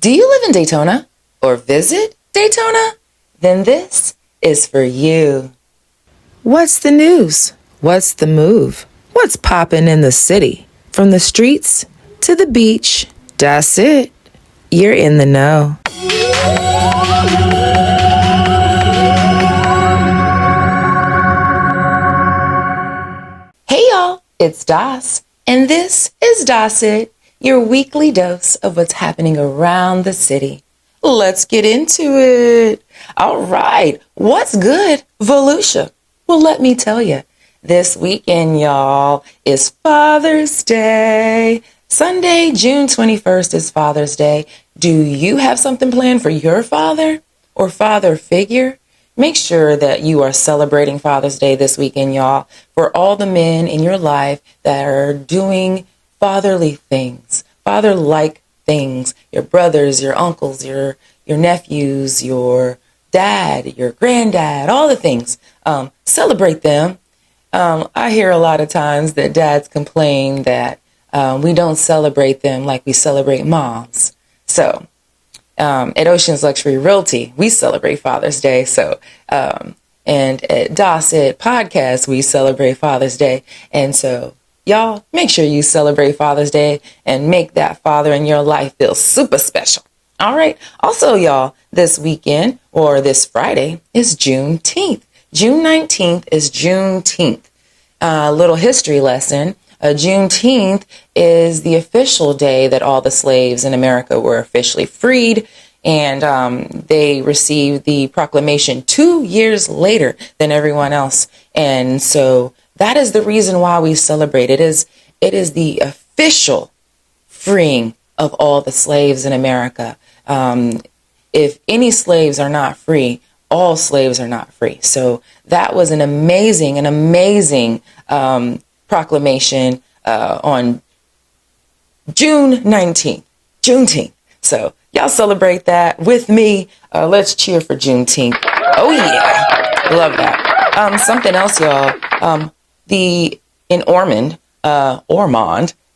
Do you live in Daytona or visit Daytona? Then this is for you. What's the news? What's the move? What's poppin' in the city? From the streets to the beach, that's it. You're in the know. Hey y'all, it's Das, and this is Das It, your weekly dose of what's happening around the city. Let's get into it. All right, what's good, Volusia? Well, let me tell you, this weekend, y'all, is Father's Day. Sunday, June 21st is Father's Day. Do you have something planned for your father or father figure? Make sure that you are celebrating Father's Day this weekend, y'all, for all the men in your life that are doing fatherly things, father-like things, your brothers, your uncles, your nephews, your dad, your granddad, all the things. Celebrate them. I hear a lot of times that dads complain that we don't celebrate them like we celebrate moms. So at Ocean's Luxury Realty, we celebrate Father's Day. So, and at Das It Podcast, we celebrate Father's Day. And so, y'all, make sure you celebrate Father's Day and make that father in your life feel super special. All right. Also, y'all, this weekend or this Friday is Juneteenth. June 19th is Juneteenth. Little history lesson. Juneteenth is the official day that all the slaves in America were officially freed, and they received the proclamation 2 years later than everyone else. And so that is the reason why we celebrate. It is the official freeing of all the slaves in America. If any slaves are not free, all slaves are not free. So that was an amazing proclamation on June 19th, Juneteenth. So y'all celebrate that with me. Let's cheer for Juneteenth. Oh yeah, love that. Something else, y'all. In Ormond,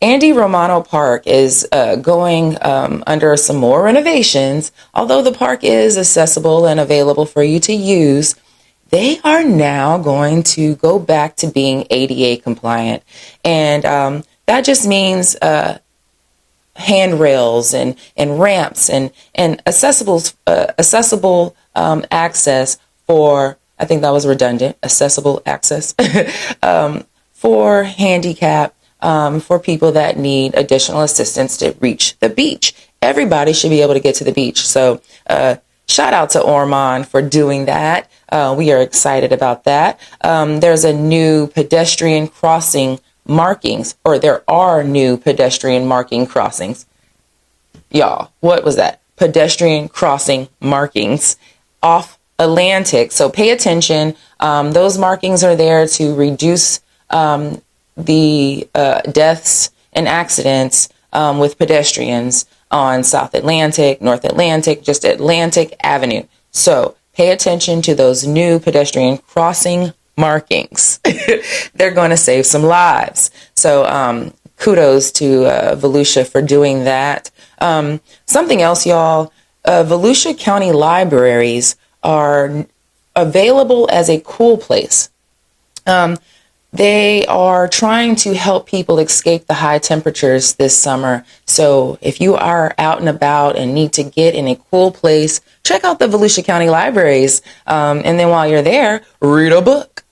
Andy Romano Park is going under some more renovations. Although the park is accessible and available for you to use, they are now going to go back to being ADA compliant. And that just means handrails and ramps and accessible access for, I think that was redundant, accessible access for handicap, for people that need additional assistance to reach the beach. Everybody should be able to get to the beach. So shout out to Ormond for doing that. We are excited about that. There's a new pedestrian crossing markings, or there are new pedestrian marking crossings. Y'all, what was that? Pedestrian crossing markings off Atlantic. So pay attention. Those markings are there to reduce the deaths and accidents with pedestrians on South Atlantic, North Atlantic, just Atlantic Avenue. So pay attention to those new pedestrian crossing markings. They're going to save some lives. So kudos to Volusia for doing that. Something else, y'all, Volusia County libraries are available as a cool place. They are trying to help people escape the high temperatures this summer. So if you are out and about and need to get in a cool place, check out the Volusia County libraries. And then while you're there, read a book.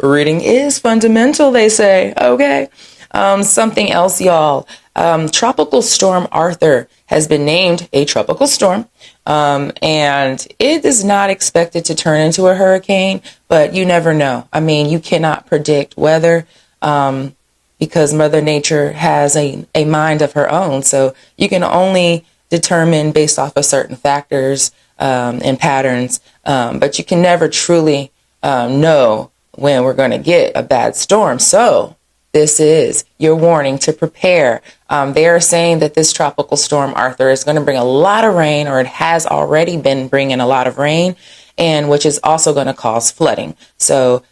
Reading is fundamental, they say. Okay. Something else, y'all. Tropical Storm Arthur has been named a tropical storm. And it is not expected to turn into a hurricane, but you never know. I mean, you cannot predict weather because Mother Nature has a mind of her own. So you can only determine based off of certain factors and patterns, but you can never truly know when we're going to get a bad storm. So this is your warning to prepare. They are saying that this tropical storm Arthur is going to bring a lot of rain, or it has already been bringing a lot of rain, and which is also going to cause flooding. So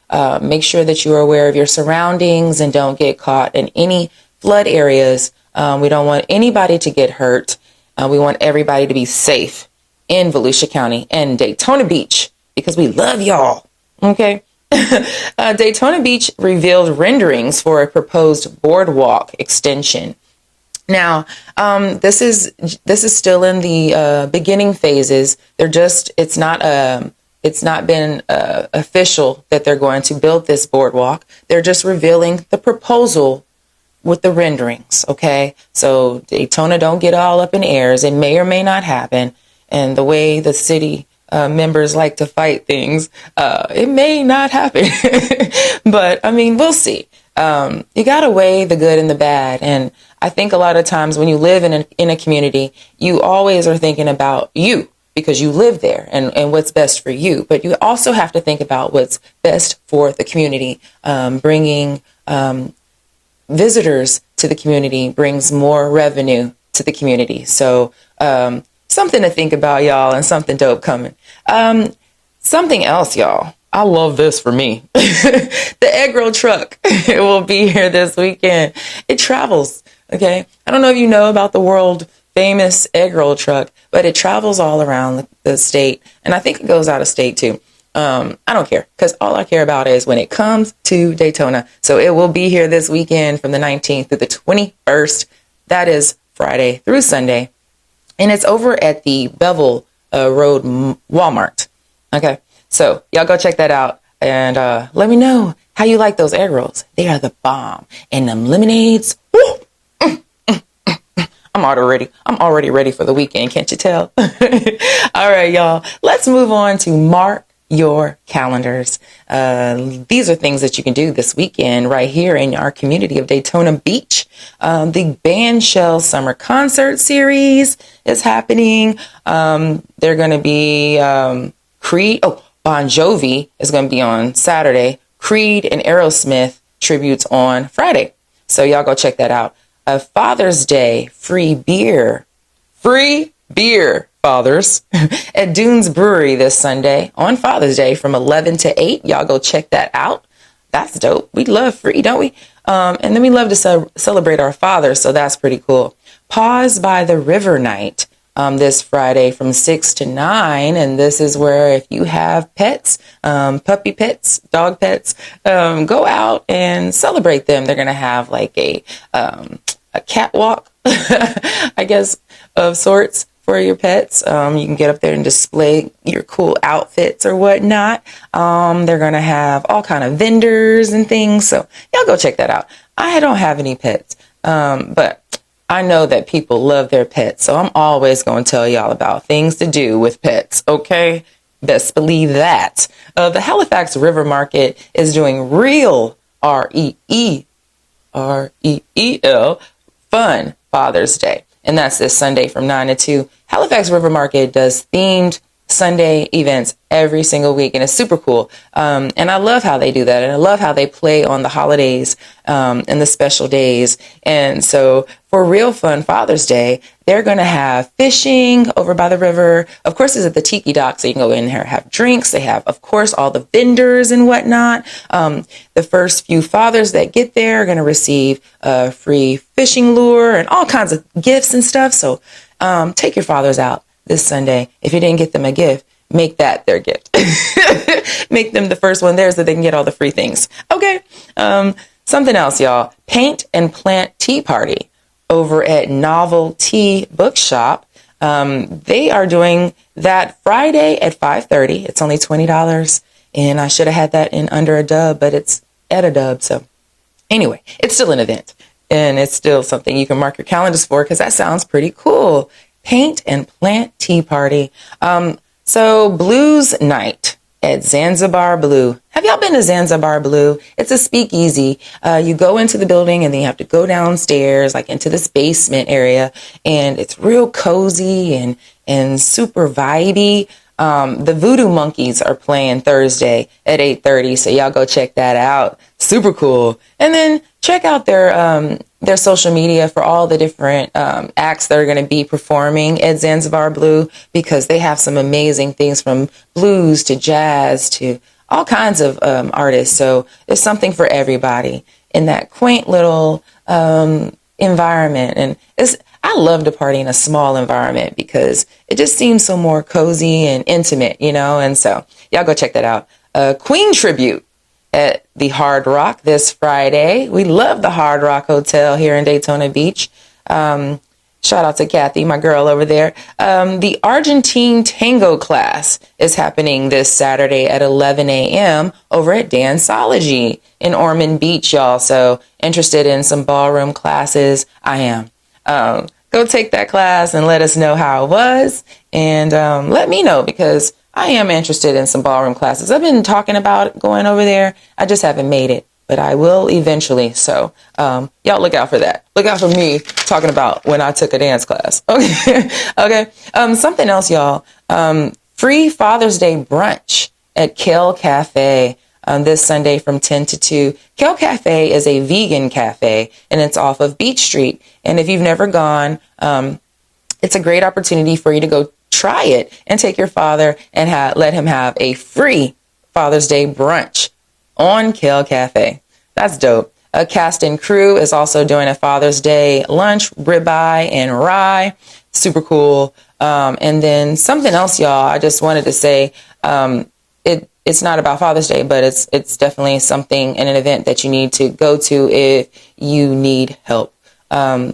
make sure that you are aware of your surroundings and don't get caught in any flood areas. We don't want anybody to get hurt. We want everybody to be safe in Volusia County and Daytona Beach because we love y'all. Okay. Daytona Beach revealed renderings for a proposed boardwalk extension. Now, this is still in the beginning phases. It's not been official that they're going to build this boardwalk. They're just revealing the proposal with the renderings. Okay, so Daytona, don't get all up in airs. It may or may not happen, and the way the city members like to fight things, it may not happen. But I mean, we'll see. You got to weigh the good and the bad. And I think a lot of times when you live in a community, you always are thinking about you because you live there and what's best for you. But you also have to think about what's best for the community. Bringing visitors to the community brings more revenue to the community. So something to think about, y'all, and something dope coming. Something else, y'all. I love this for me. The egg roll truck. It will be here this weekend. It travels. Okay. I don't know if you know about the world famous egg roll truck, but it travels all around the state. And I think it goes out of state too. I don't care because all I care about is when it comes to Daytona. So it will be here this weekend from the 19th through the 21st. That is Friday through Sunday. And it's over at the Bevel Road Walmart. Okay. So y'all go check that out and let me know how you like those egg rolls. They are the bomb. And them lemonades. Woo! I'm already ready for the weekend. Can't you tell? All right, y'all. Let's move on to mark your calendars. These are things that you can do this weekend right here in our community of Daytona Beach. The Bandshell Summer Concert Series is happening. They're going to be Creed. Oh, Bon Jovi is going to be on Saturday. Creed and Aerosmith tributes on Friday. So y'all go check that out. Father's Day, free beer, fathers, at Dunes Brewery this Sunday on Father's Day from 11 to 8. Y'all go check that out. That's dope. We love free, don't we? And then we love to celebrate our fathers, so that's pretty cool. Pause by the River Night this Friday from 6 to 9. And this is where if you have pets, puppy pets, dog pets, go out and celebrate them. They're going to have like a catwalk, I guess, of sorts for your pets. You can get up there and display your cool outfits or whatnot. They're going to have all kind of vendors and things. So y'all go check that out. I don't have any pets, but I know that people love their pets. So I'm always going to tell y'all about things to do with pets. Okay. Best believe that. The Halifax River Market is doing real REEL fun Father's Day. And that's this Sunday from 9 to 2. Halifax River Market does themed Sunday events every single week, and it's super cool. And I love how they do that, and I love how they play on the holidays and the special days. And so for real fun Father's Day, they're going to have fishing over by the river. Of course, it's at the Tiki Dock, so you can go in there and have drinks. They have, of course, all the vendors and whatnot. The first few fathers that get there are going to receive a free fishing lure and all kinds of gifts and stuff. So take your fathers out this Sunday. If you didn't get them a gift, make that their gift. Make them the first one there so they can get all the free things. Okay. Something else, y'all. Paint and Plant Tea Party over at Novel Tea Bookshop. They are doing that Friday at 5:30. It's only $20. And I should have had that in under a dub, but it's at a dub. So anyway, it's still an event. And it's still something you can mark your calendars for because that sounds pretty cool. Paint and Plant Tea Party. So Blues Night at Zanzibar Blue. Have y'all been to Zanzibar Blue? It's a speakeasy. You go into the building and then you have to go downstairs, like into this basement area, and it's real cozy and super vibey. The Voodoo Monkeys are playing Thursday at 8:30, so y'all go check that out. Super cool. And then check out their social media for all the different acts that are going to be performing at Zanzibar Blue, because they have some amazing things from blues to jazz to all kinds of artists. So there's something for everybody in that quaint little environment. And I love to party in a small environment because it just seems so more cozy and intimate, and so y'all go check that out. Queen tribute at the Hard Rock this Friday. We love the Hard Rock Hotel here in Daytona Beach. Shout out to Kathy, my girl over there. The Argentine tango class is happening this Saturday at 11 a.m. over at Danceology in Ormond Beach, y'all. So interested in some ballroom classes? I am. Go take that class and let us know how it was. And let me know, because I am interested in some ballroom classes. I've been talking about going over there. I just haven't made it, but I will eventually. So y'all look out for that. Look out for me talking about when I took a dance class. Okay. Okay. Something else, y'all. Free Father's Day brunch at Kale Cafe this Sunday from 10 to 2. Kale Cafe is a vegan cafe, and it's off of Beach Street. And if you've never gone, it's a great opportunity for you to go try it and take your father and let him have a free Father's Day brunch on Kale Cafe. That's dope. A cast and crew is also doing a Father's Day lunch, ribeye and rye. Super cool. And then something else, y'all, I just wanted to say, it's not about Father's Day, but it's definitely something and an event that you need to go to if you need help.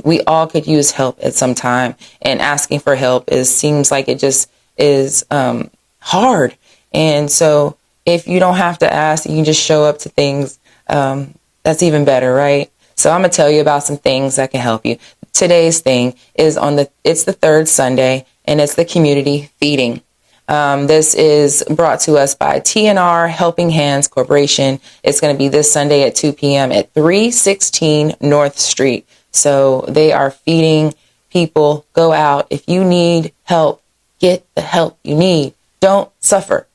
We all could use help at some time, and asking for help seems like it just is hard. And so if you don't have to ask, you can just show up to things. That's even better, right? So I'm gonna tell you about some things that can help you. Today's thing is it's the third Sunday, and it's the community feeding. This is brought to us by TNR Helping Hands Corporation. It's going to be this Sunday at 2 p.m. at 316 North Street. So they are feeding people. Go out. If you need help, get the help you need. Don't suffer.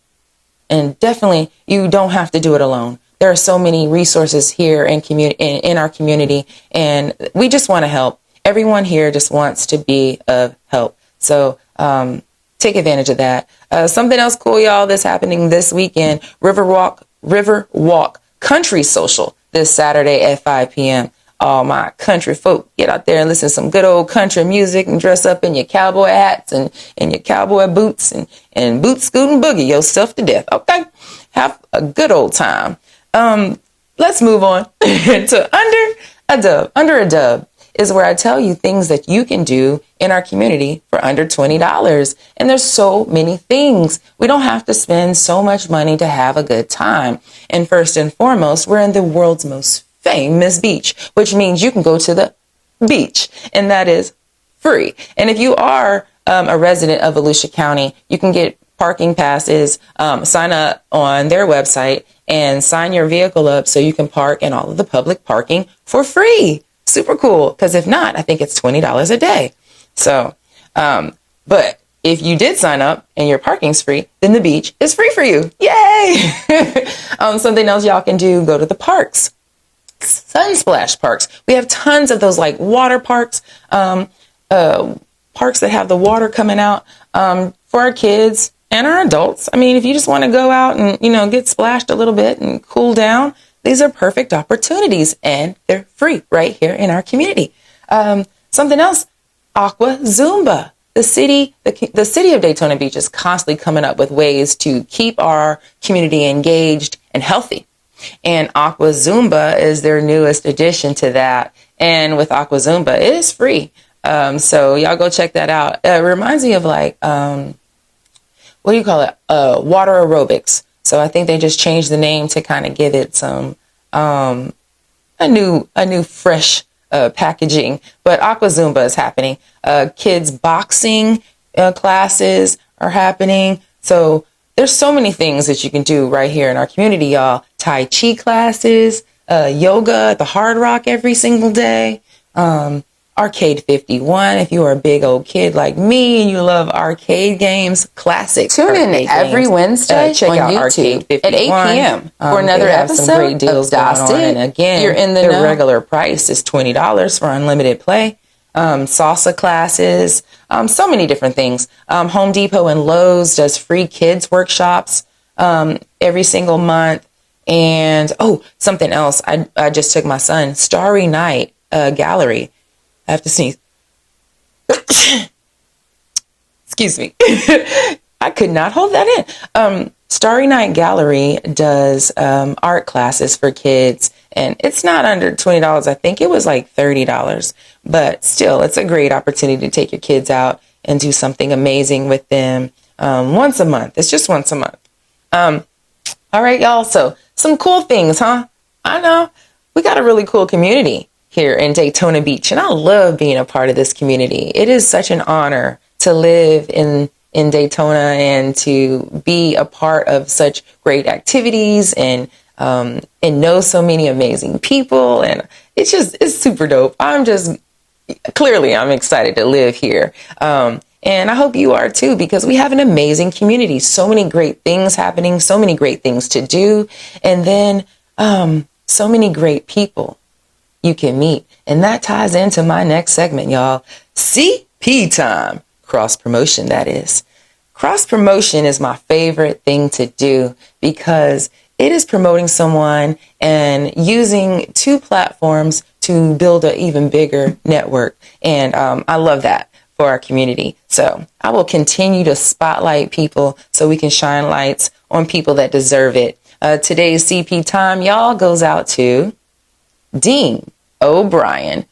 And definitely, you don't have to do it alone. There are so many resources here in our community, and we just want to help. Everyone here just wants to be of help. So take advantage of that. Something else cool, y'all, that's happening this weekend, River Walk Country Social this Saturday at 5 p.m. All my country folk, get out there and listen to some good old country music and dress up in your cowboy hats and your cowboy boots and boot scoot and boogie yourself to death. Okay? Have a good old time. Let's move on to Under a Dub is where I tell you things that you can do in our community for under $20. And there's so many things. We don't have to spend so much money to have a good time. And first and foremost, we're in the world's most famous beach, which means you can go to the beach, and that is free. And if you are a resident of Volusia County, you can get parking passes, sign up on their website and sign your vehicle up so you can park in all of the public parking for free. Super cool. Because if not, I think it's $20 a day. So, but if you did sign up and your parking's free, then the beach is free for you. Yay! Something else y'all can do, go to the parks. Sunsplash parks. We have tons of those like water parks, parks that have the water coming out for our kids and our adults. I mean, if you just want to go out and, get splashed a little bit and cool down, these are perfect opportunities, and they're free right here in our community. Something else, Aqua Zumba. The city of Daytona Beach is constantly coming up with ways to keep our community engaged and healthy. And Aqua Zumba is their newest addition to that. And with Aqua Zumba, it is free. So y'all go check that out. It reminds me of like, what do you call it? Water aerobics. So I think they just changed the name to kind of give it some, a new fresh packaging. But Aqua Zumba is happening. Kids boxing classes are happening. So there's so many things that you can do right here in our community, y'all. Tai Chi classes, yoga at the Hard Rock every single day. Arcade 51, if you are a big old kid like me and you love arcade games, classic. Tune in every Wednesday check on out YouTube at 8 p.m. for another episode some great deals going on. And again, you're in the regular price is $20 for unlimited play. Salsa classes, so many different things. Home Depot and Lowe's does free kids workshops every single month. And, something else. I just took my son, Starry Night Gallery. I have to sneeze. Excuse me. I could not hold that in. Starry Night Gallery does art classes for kids, and it's not under $20. I think it was like $30, but still, it's a great opportunity to take your kids out and do something amazing with them once a month. It's just once a month. All right, y'all. So some cool things, huh? I know we got a really cool community here in Daytona Beach, and I love being a part of this community. It is such an honor to live in Daytona and to be a part of such great activities and know so many amazing people. And it's super dope. I'm excited to live here. And I hope you are too, because we have an amazing community. So many great things happening, so many great things to do. And then so many great people you can meet. And that ties into my next segment, y'all. CP time. Cross promotion, that is. Cross promotion is my favorite thing to do because it is promoting someone and using two platforms to build an even bigger network. And I love that for our community. So I will continue to spotlight people so we can shine lights on people that deserve it. Today's CP time, y'all, goes out to Dean O'Brien.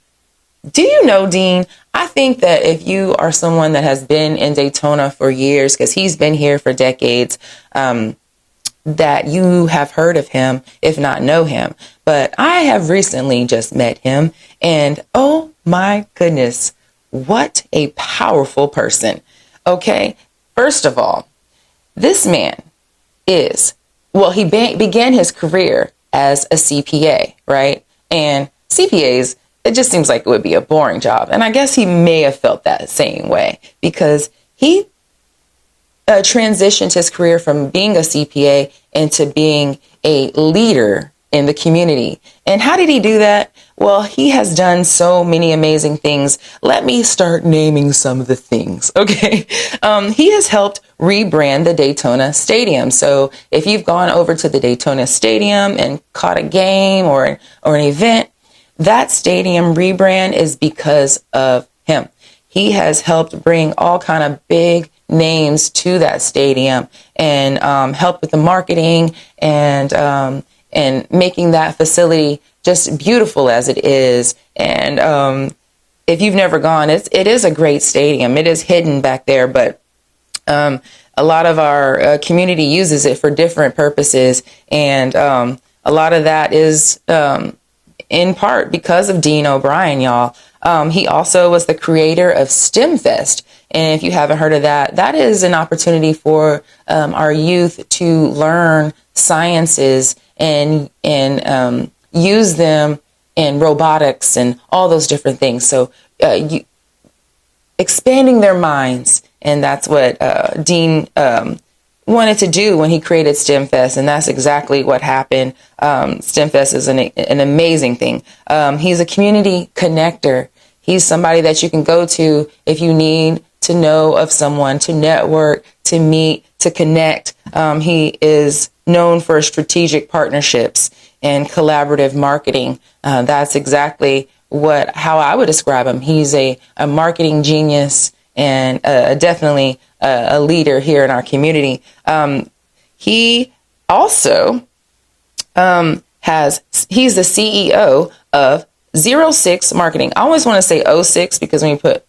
Do you know Dean? I think that if you are someone that has been in Daytona for years, because he's been here for decades, that you have heard of him, if not know him. But I have recently just met him, and oh my goodness, what a powerful person. Okay, first of all, this man he began his career as a CPA, right? And CPAs, it just seems like it would be a boring job. And I guess he may have felt that same way because he transitioned his career from being a CPA into being a leader in the community. And how did he do that? Well, he has done so many amazing things. Let me start naming some of the things, okay? He has helped rebrand the Daytona Stadium. So if you've gone over to the Daytona Stadium and caught a game or an event, that stadium rebrand is because of him. He has helped bring all kind of big names to that stadium and helped with the marketing and making that facility just beautiful as it is. And if you've never gone, it is a great stadium. It is hidden back there, but a lot of our community uses it for different purposes, and a lot of that is in part because of Dean O'Brien, y'all. He also was the creator of STEM Fest. And if you haven't heard of that, that is an opportunity for our youth to learn sciences and use them in robotics and all those different things. So expanding their minds. And that's what Dean wanted to do when he created STEM Fest, and that's exactly what happened. STEM Fest is an amazing thing. He's a community connector. He's somebody that you can go to if you need to know of someone, to network, to meet, to connect. He is known for strategic partnerships and collaborative marketing. That's exactly how I would describe him. He's a marketing genius and definitely a leader here in our community. He also he's the CEO of 06 Marketing. I always want to say 06 because when you put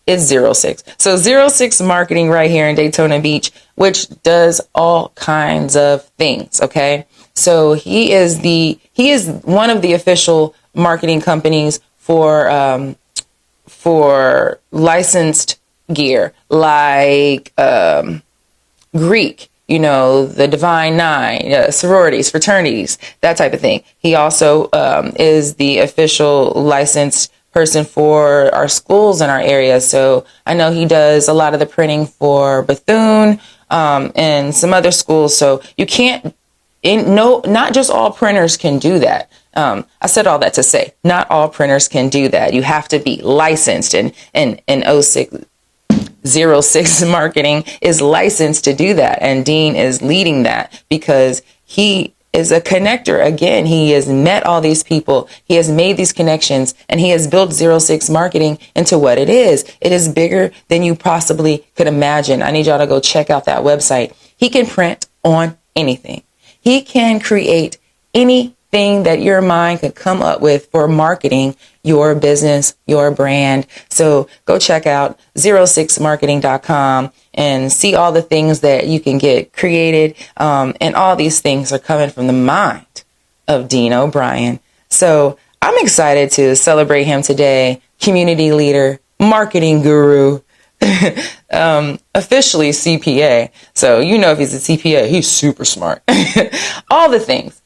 it's 06. So 06 Marketing right here in Daytona Beach, which does all kinds of things. Okay. So he is one of the official marketing companies for licensed gear like Greek, the Divine Nine, sororities, fraternities, that type of thing. He also is the official licensed person for our schools in our area. So I know he does a lot of the printing for Bethune and some other schools. So you can't, not just all printers can do that. I said all that to say, not all printers can do that. You have to be licensed, and 06 Marketing is licensed to do that. And Dean is leading that because he is a connector. Again, he has met all these people. He has made these connections, and he has built 06 Marketing into what it is. It is bigger than you possibly could imagine. I need y'all to go check out that website. He can print on anything. He can create anything that your mind could come up with for marketing your business, your brand. So go check out 06marketing.com and see all the things that you can get created. And all these things are coming from the mind of Dean O'Brien. So I'm excited to celebrate him today. Community leader, marketing guru, officially CPA. So, if he's a CPA, he's super smart. All the things.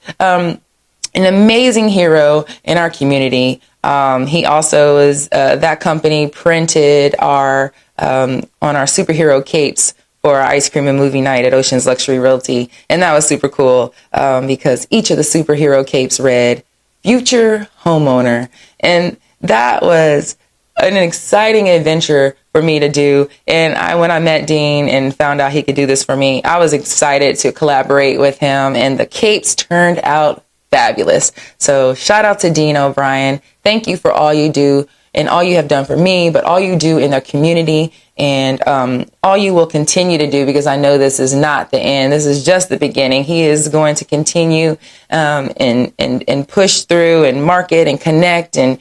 An amazing hero in our community. He also is, that company printed on our superhero capes for our ice cream and movie night at Ocean's Luxury Realty. And that was super cool, because each of the superhero capes read future homeowner. And that was an exciting adventure for me to do. And when I met Dean and found out he could do this for me, I was excited to collaborate with him, and the capes turned out fabulous. So shout out to Dean O'Brien. Thank you for all you do and all you have done for me, but all you do in the community, and all you will continue to do, because I know this is not the end. This is just the beginning. He is going to continue and push through and market and connect and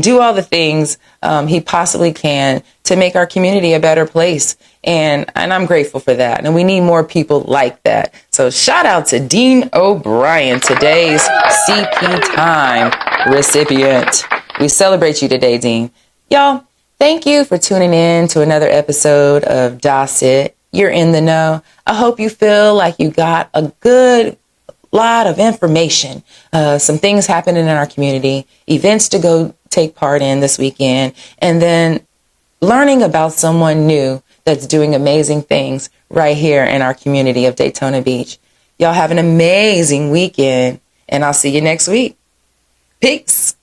do all the things he possibly can to make our community a better place. And I'm grateful for that. And we need more people like that. So shout out to Dean O'Brien, today's CP Time recipient. We celebrate you today, Dean. Y'all, thank you for tuning in to another episode of It. You're in the know. I hope you feel like you got a good lot of information, some things happening in our community, events to go take part in this weekend, and then learning about someone new that's doing amazing things right here in our community of Daytona Beach. Y'all have an amazing weekend, and I'll see you next week. Peace.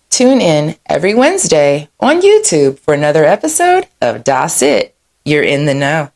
Tune in every Wednesday on YouTube for another episode of It. You're in the know.